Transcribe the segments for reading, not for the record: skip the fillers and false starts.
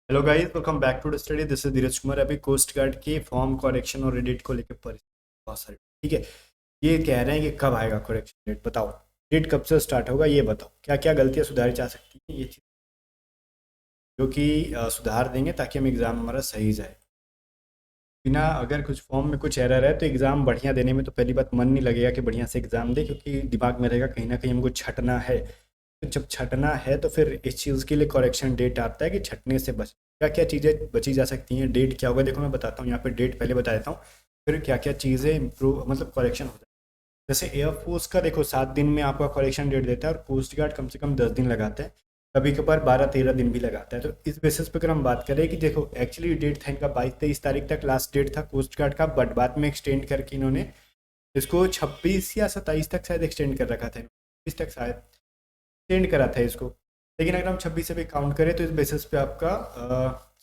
Hello guys, welcome back to the study. This is Dheeraj Kumar. अभी coast guard के form correction और edit को लेकर बहुत सारे, ठीक है। ये कह रहे हैं कि कब आएगा करेक्शन डेट, बताओ। डेट कब से स्टार्ट होगा ये बताओ, क्या क्या गलतियां सुधारी जा सकती हैं, ये चीज़ जो कि सुधार देंगे ताकि हम एग्ज़ाम हमारा सही जाए। बिना अगर कुछ फॉर्म में कुछ एरर है तो एग्ज़ाम बढ़िया देने में तो पहली बात मन नहीं लगेगा कि बढ़िया से एग्ज़ाम दे, क्योंकि दिमाग में रहेगा कहीं ना कहीं हमको छटना है। तो जब छटना है तो फिर इस चीज़ के लिए करेक्शन डेट आता है कि छटने से बच क्या क्या चीज़ें बची जा सकती हैं। डेट क्या होगा देखो मैं बताता हूँ, यहाँ पे डेट पहले बता देता हूँ, फिर क्या क्या चीज़ें इम्प्रूव मतलब करेक्शन हो जाए। जैसे एयरफोर्स का देखो 7 दिन में आपका करेक्शन डेट देता है, और कोस्ट गार्ड कम से कम 10 दिन लगाता है, कभी कभार 12-13 दिन भी लगाता है। तो इस बेसिस पे अगर हम बात करें कि देखो एक्चुअली डेट था इनका 22-23 तारीख तक लास्ट डेट था कोस्ट गार्ड का, बट बाद में एक्सटेंड करके इन्होंने इसको 26 या 27 तक शायद एक्सटेंड कर रखा था, 26 तक शायद एक्सटेंड करा था इसको। लेकिन अगर हम 26 से भी काउंट करें तो इस बेसिस पे आपका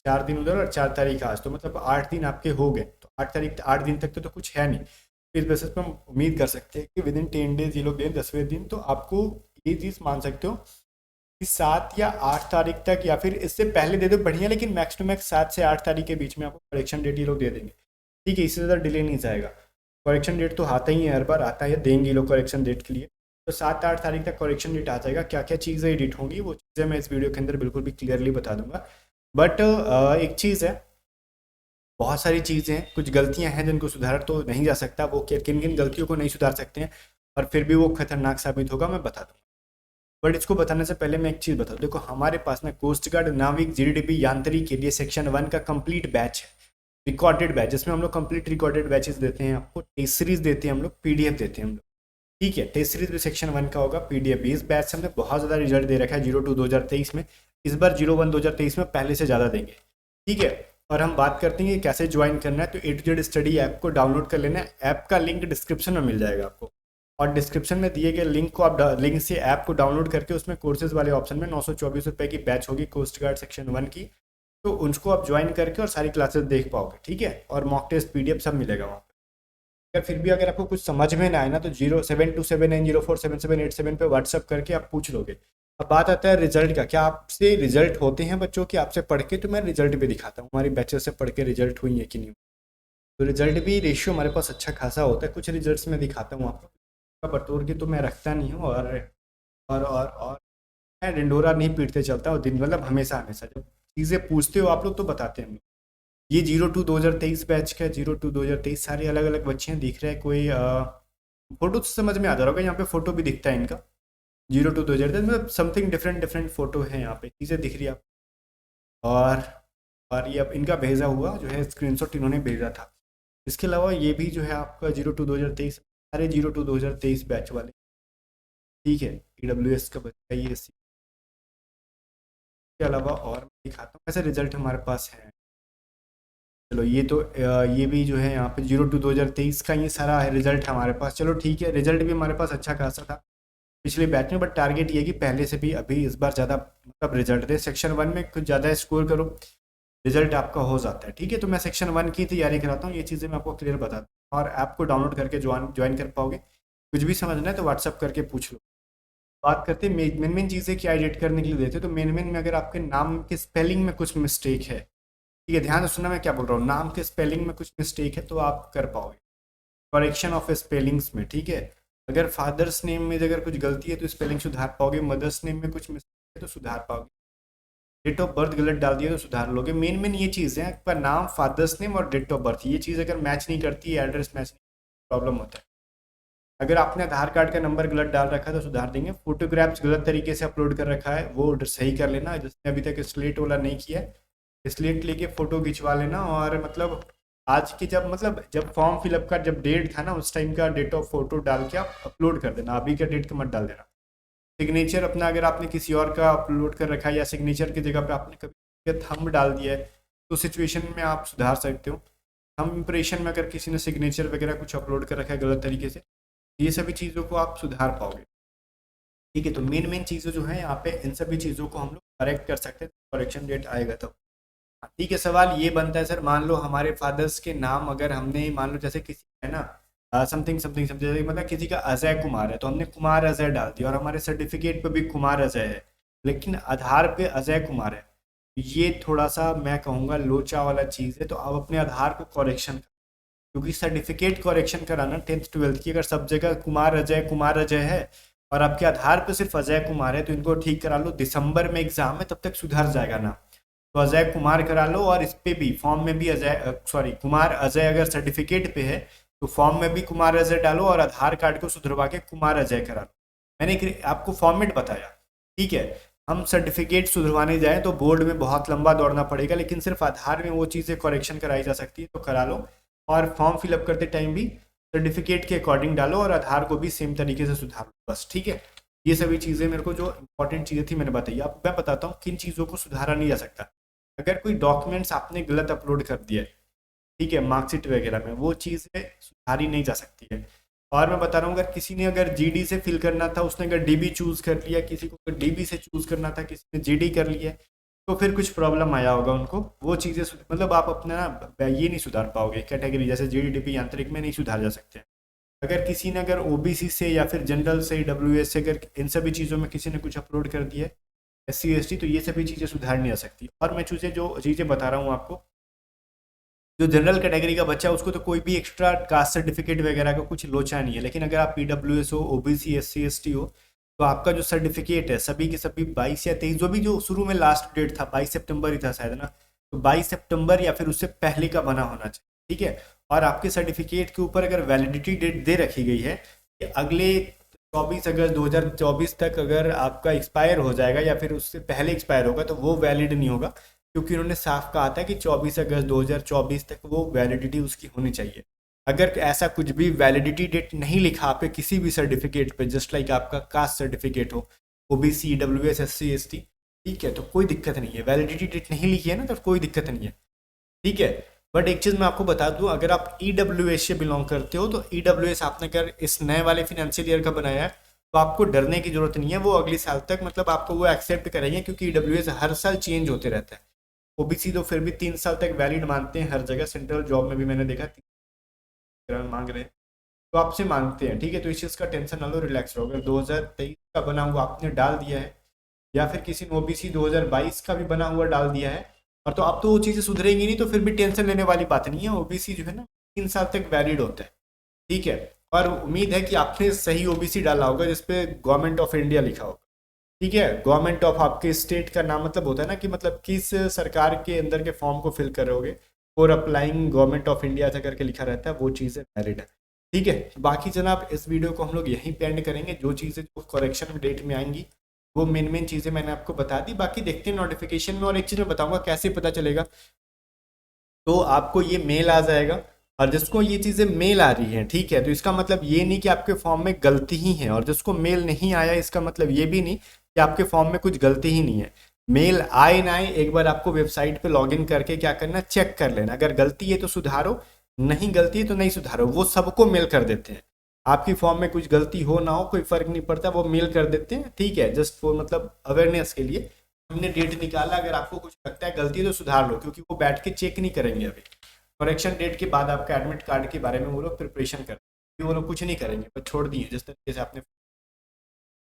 4 दिन उधर और 4 तारीख आज, तो मतलब 8 दिन आपके हो गए। तो 8 तारीख 8 दिन तक तो कुछ है नहीं। तो इस बेसिस पे हम उम्मीद कर सकते हैं कि विद इन 10 डेज ये लोग दें 10वें दिन, तो आपको ये चीज़ मान सकते हो कि 7 या 8 तारीख तक या फिर इससे पहले दे दो बढ़िया, लेकिन मैक्स टू मैक्स 7 से 8 तारीख के बीच में आपको करेक्शन डेट ये लोग दे देंगे, ठीक है। इससे ज़्यादा डिले नहीं जाएगा। करेक्शन डेट तो आता ही है, हर बार आता है, देंगे ये लोग करेक्शन डेट के लिए। तो 7-8 तारीख तक करेक्शन डेट आ जाएगा। क्या क्या चीज़ें एडिट होंगी वो चीज़ें मैं इस वीडियो के अंदर बिल्कुल भी क्लियरली बता दूंगा। बट एक चीज़ है, बहुत सारी चीज़ें हैं, कुछ गलतियां हैं जिनको सुधार तो नहीं जा सकता। वो किन किन गलतियों को नहीं सुधार सकते हैं और फिर भी वो खतरनाक साबित होगा, मैं बता दूंगा। बट इसको बताने से पहले मैं एक चीज़ बता दूं, देखो हमारे पास ना कोस्ट गार्ड नाविक जीडीपी यांत्रिक के लिए सेक्शन 1 का कंप्लीट बैच है, रिकॉर्डेड बैच, जिसमें हम लोग कंप्लीट रिकॉर्डेड बैचेस देते हैं आपको, टेस्ट सीरीज देते हैं हम लोग, पीडीएफ देते हैं हम लोग, ठीक है। टेस्ट सीरीज भी सेक्शन 1 का होगा, पीडीएफ भी। इस बैच से हमने बहुत ज़्यादा रिजल्ट दे रखा है 02-2023 में। इस बार 01-2023 में पहले से ज़्यादा देंगे, ठीक है। और हम बात करते हैं कि कैसे ज्वाइन करना है, तो A to Z study app को डाउनलोड कर लेना है। ऐप का लिंक डिस्क्रिप्शन में मिल जाएगा आपको, और डिस्क्रिप्शन में दिए गए लिंक को आप लिंक से ऐप को डाउनलोड करके उसमें कोर्सेज वाले ऑप्शन में 924 रुपये की बैच होगी कोस्ट गार्ड सेक्शन 1 की, तो उसको आप ज्वाइन करके और सारी क्लासेस देख पाओगे, ठीक है। और मॉक टेस्ट पीडीएफ सब मिलेगा वहाँ पे। अगर फिर भी अगर आपको कुछ समझ में ना आए ना तो 072790477787 पे व्हाट्सअप करके आप पूछ लोगे। अब बात आता है रिजल्ट का, क्या आपसे रिजल्ट होते हैं बच्चों के आपसे पढ़ के? तो मैं रिजल्ट भी दिखाता हूँ हमारी बैचेस से पढ़ के रिजल्ट हुई है कि नहीं। तो रिजल्ट भी रेशियो हमारे पास अच्छा खासा होता है। कुछ रिजल्ट्स मैं दिखाता हूँ आपको, बटोर के तो मैं रखता नहीं हूँ। और मैं डिंडोरा नहीं पीटते चलता हूँ दिन, मतलब हमेशा हमेशा जब चीज़ें पूछते हो आप लोग तो बताते हैं हम लोग। ये 02-2023 बैच का, 02-2023 सारे अलग अलग बच्चे हैं, दिख रहे हैं कोई फोटो तो समझ में आ जा रहा होगा, यहाँ पे फोटो भी दिखता है इनका। 02-2023 मतलब समथिंग डिफरेंट डिफरेंट फोटो है, यहाँ पे चीज़ें दिख रही है आप। और और ये अब इनका भेजा हुआ जो है स्क्रीनशॉट इन्होंने भेजा था। इसके अलावा ये भी जो है आपका 02-2023, सारे 02-2023 बैच वाले, ठीक है। EWS का बच्चा ये, इसके अलावा और मैं दिखाता हूँ कैसे रिजल्ट हमारे पास है। चलो ये तो ये भी जो है यहाँ पे 02-2023 का ये सारा है रिजल्ट हमारे पास। चलो ठीक है, रिजल्ट भी हमारे पास अच्छा खासा था पिछले बैच में, बट टारगेट ये है कि पहले से भी अभी इस बार ज़्यादा मतलब रिजल्ट दे। सेक्शन 1 में कुछ ज़्यादा स्कोर करो, रिजल्ट आपका हो जाता है, ठीक है। तो मैं सेक्शन 1 की तैयारी कराता हूँ, ये चीज़ें मैं आपको क्लियर बताता हूँ, और ऐप को डाउनलोड करके ज्वाइन कर पाओगे। कुछ भी समझना है तो व्हाट्सअप करके पूछ लो। बात करते हैं मेन मेन चीज़ें क्या एडिट करने के लिए देते हैं। तो मेन मेन में अगर आपके नाम के स्पेलिंग में कुछ मिस्टेक है, ठीक है, ध्यान से सुनना मैं क्या बोल रहा हूँ, नाम के स्पेलिंग में कुछ मिस्टेक है तो आप कर पाओगे करेक्शन ऑफ स्पेलिंग्स में, ठीक है। अगर फादर्स नेम में अगर कुछ गलती है तो स्पेलिंग सुधार पाओगे, मदर्स नेम में कुछ मिस्टेक है तो सुधार पाओगे, डेट ऑफ बर्थ गलत डाल दिया तो सुधार लोगे। मेन मेन ये चीज़ है, आपका नाम, फादर्स नेम और डेट ऑफ बर्थ, ये चीज़ अगर मैच नहीं करती है, एड्रेस मैच नहीं, प्रॉब्लम होता है। अगर आपने आधार कार्ड का नंबर गलत डाल रखा है तो सुधार देंगे। फोटोग्राफ्स गलत तरीके से अपलोड कर रखा है वो सही कर लेना, जिसने अभी तक स्लेट वाला नहीं किया है स्लेट लेके फ़ोटो खिंचवा लेना। और मतलब आज के जब फॉर्म फिलअप का जब डेट था ना, उस टाइम का डेट ऑफ फोटो डाल के आप अपलोड कर देना, अभी का डेट का मत डाल देना। सिग्नेचर अपना अगर आपने किसी और का अपलोड कर रखा है या सिग्नेचर की जगह पे आपने कभी थंब डाल दिया है तो सिचुएशन में आप सुधार सकते हो। थंब इम्प्रेशन में अगर किसी ने सिग्नेचर वगैरह कुछ अपलोड कर रखा है गलत तरीके से, ये सभी चीज़ों को आप सुधार पाओगे, ठीक है। तो मेन मेन चीज़ें जो है यहाँ पे, इन सभी चीज़ों को हम लोग करेक्ट कर सकते हैं, करेक्शन डेट आएगा तब। ठीक है, सवाल ये बनता है सर, मान लो हमारे फादर्स के नाम अगर हमने मान लो जैसे किसी है ना समथिंग समथिंग समथिंग, मतलब किसी का अजय कुमार है तो हमने कुमार अजय डाल दिया, और हमारे सर्टिफिकेट पे भी कुमार अजय है लेकिन आधार पे अजय कुमार है। ये थोड़ा सा मैं कहूँगा लोचा वाला चीज़ है, तो आप अपने आधार को करेक्शन, क्योंकि सर्टिफिकेट करेक्शन कराना 10th 12th की, अगर सब जगह कुमार अजय है और आपके आधार पे सिर्फ अजय कुमार है, तो इनको ठीक करा लो। दिसंबर में एग्जाम है, तब तक सुधर जाएगा ना। तो अजय कुमार करा लो, और इस पे भी फॉर्म में भी अजय सॉरी कुमार अजय अगर सर्टिफिकेट पे है तो फॉर्म में भी कुमार अजय डालो, और आधार कार्ड को सुधरवा के कुमार अजय करा लो। मैंने आपको फॉर्मेट बताया, ठीक है। हम सर्टिफिकेट सुधरवाने जाएं तो बोर्ड में बहुत लंबा दौड़ना पड़ेगा, लेकिन सिर्फ आधार में वो चीज़ें करेक्शन कराई जा सकती है, तो करा लो। और फॉर्म फिलअप करते टाइम भी सर्टिफिकेट के अकॉर्डिंग डालो, और आधार को भी सेम तरीके से सुधार लो, बस, ठीक है। ये सभी चीज़ें मेरे को जो इंपॉर्टेंट चीज़ें थी मैंने बताई। अब मैं बताता हूँ किन चीज़ों को सुधारा नहीं जा सकता। अगर कोई डॉक्यूमेंट्स आपने गलत अपलोड कर दिया है, ठीक है, मार्कशीट वगैरह में, वो चीज़ें सुधारी नहीं जा सकती है। और मैं बता रहा हूँ, अगर किसी ने अगर जीडी से फिल करना था, उसने अगर डीबी चूज़ कर लिया, किसी को अगर डीबी से चूज़ करना था, किसी ने जीडी कर लिया, तो फिर कुछ प्रॉब्लम आया होगा उनको। वो चीज़ें मतलब आप अपना ये नहीं सुधार पाओगे, कैटेगरी जैसे जीडी डीपी यांत्रिक में नहीं सुधार जा सकते। अगर किसी ने अगर ओबीसी से या फिर जनरल से, डब्ल्यूएस से, अगर इन सभी चीज़ों में किसी ने कुछ अपलोड कर दिया है, एससी एसटी, तो ये सभी चीज़ें सुधार नहीं आ सकती। और मैं जो चीज़ें बता रहा हूँ आपको, जो जनरल कैटेगरी का बच्चा है उसको तो कोई भी एक्स्ट्रा कास्ट सर्टिफिकेट वगैरह का कुछ लोचा नहीं है, लेकिन अगर आप पीडब्ल्यूएस हो, ओबीसी, एससी एसटी हो, तो आपका जो सर्टिफिकेट है सभी के सभी 22 या 23, जो भी जो शुरू में लास्ट डेट था 22 सितंबर ही था शायद ना, तो 22 सितंबर या फिर उससे पहले का बना होना चाहिए, ठीक है। और आपके सर्टिफिकेट के ऊपर अगर वैलिडिटी डेट दे रखी गई है कि अगले 24 अगस्त 2024 तक अगर आपका एक्सपायर हो जाएगा या फिर उससे पहले एक्सपायर होगा, तो वो वैलिड नहीं होगा, क्योंकि उन्होंने साफ कहा था कि 24 अगस्त 2024 तक वो वैलिडिटी उसकी होनी चाहिए। अगर ऐसा कुछ भी वैलिडिटी डेट नहीं लिखा आपके किसी भी सर्टिफिकेट पे, जस्ट लाइक आपका कास्ट सर्टिफिकेट हो, ओबीसी, डब्ल्यूएस, एससी एसटी, ठीक है, तो कोई दिक्कत नहीं है। वैलिडिटी डेट नहीं लिखी है ना, तो कोई दिक्कत नहीं है, ठीक है। बट एक चीज़ मैं आपको बता दूं, अगर आप ईडब्ल्यूएस से बिलोंग करते हो, तो ईडब्ल्यूएस आपने अगर इस नए वाले फिनेंशियल ईयर का बनाया है, तो आपको डरने की जरूरत नहीं है। वो अगले साल तक मतलब आपको वो एक्सेप्ट करेंगे, क्योंकि ईडब्ल्यूएस हर साल चेंज होते रहता है। ओबीसी तो फिर भी 3 साल तक वैलिड मानते हैं हर जगह, सेंट्रल जॉब में भी मैंने देखा 3 मांग रहे हैं, तो आपसे मांगते हैं, ठीक है। तो इस चीज़ का टेंशन ना लो, रिलैक्स रहो। अगर 2023 का बना हुआ आपने डाल दिया है, या फिर किसी ने ओबीसी 2022 का भी बना हुआ डाल दिया है, और तो अब तो वो चीज़ें सुधरेंगी नहीं, तो फिर भी टेंशन लेने वाली बात नहीं है। ओबीसी जो है ना 3 साल तक वैलिड होता है, ठीक है। और उम्मीद है कि आपने सही ओबीसी डाला होगा जिसपे गवर्नमेंट ऑफ इंडिया लिखा होगा, ठीक है। गवर्नमेंट ऑफ आपके स्टेट का नाम मतलब होता है ना कि मतलब किस सरकार के अंदर के फॉर्म को फिल करोगे, और अप्लाइंग गवर्नमेंट ऑफ इंडिया ऐसा करके लिखा रहता है, वो चीज़ें वैलिड है, ठीक है। बाकी जनाब इस वीडियो को हम लोग यहीं पे एंड करेंगे। जो चीज़ें जो करेक्शन डेट में आएंगी वो मेन चीज़ें मैंने आपको बता दी, बाकी देखते हैं नोटिफिकेशन में। और एक चीज़ मैं बताऊंगा कैसे पता चलेगा, तो आपको ये मेल आ जाएगा, और जिसको ये चीज़ें मेल आ रही हैं, ठीक है, तो इसका मतलब ये नहीं कि आपके फॉर्म में गलती ही है, और जिसको मेल नहीं आया इसका मतलब ये भी नहीं कि आपके फॉर्म में कुछ गलती ही नहीं है। मेल आए ना आए, एक बार आपको वेबसाइट पे लॉगिन करके क्या करना, चेक कर लेना। अगर गलती है तो सुधारो, नहीं गलती है तो नहीं सुधारो। वो सबको मेल कर देते हैं, आपकी फॉर्म में कुछ गलती हो ना हो कोई फर्क नहीं पड़ता, वो मेल कर देते हैं, ठीक है। जस्ट वो मतलब अवेयरनेस के लिए हमने डेट निकाला। अगर आपको कुछ लगता है गलती है तो सुधार लो, क्योंकि वो बैठ के चेक नहीं करेंगे अभी। करेक्शन डेट के बाद आपका एडमिट कार्ड के बारे में वो लोग प्रिपरेशन करते हैं, वो लोग कुछ नहीं करेंगे, बस छोड़ दिए जिस तरीके से आपने,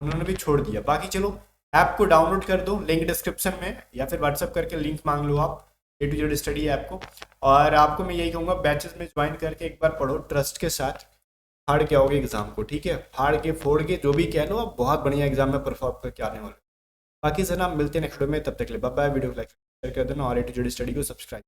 उन्होंने भी छोड़ दिया। बाकी चलो ऐप को डाउनलोड कर दो, लिंक डिस्क्रिप्शन में, या फिर व्हाट्सअप करके लिंक मांग लो आप A to Z study app को। और आपको मैं यही कहूँगा, बैचेस में ज्वाइन करके एक बार पढ़ो ट्रस्ट के साथ, फाड़ के आओगे एग्जाम को, ठीक है। फाड़ के फोड़ के जो भी कह लो, आप बहुत बढ़िया एग्जाम में परफॉर्म करके आने वाले। बाकी सर आप मिलते हैं नेक्स्ट वीडियो में, तब तक ले बाय बाय। वीडियो को लाइक कर देना, और A to Z स्टडी को सब्सक्राइब।